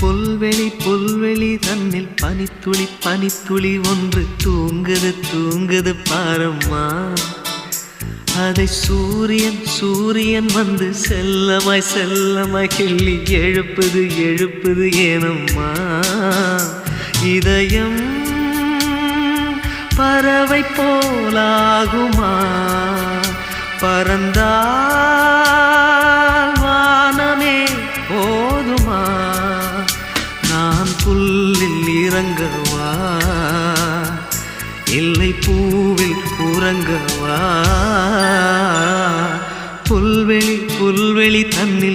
புல்வெளி புல்வெளி தன்னில் பனித்துளி பனித்துளி ஒன்று தூங்குது தூங்குது பாரம்மா. அதை சூரியன் சூரியன் வந்து செல்லமாய் செல்லமாய் கிள்ளி எழுப்புது எழுப்புது ஏனம்மா. இதயம் பறவை போலாகுமா, பறந்தால் வானமே போதுமா. நான் புல்லில் இறங்கவா இல்லை பூவில் உறங்கவா. புல்வெளி புல்வெளி தன்னில்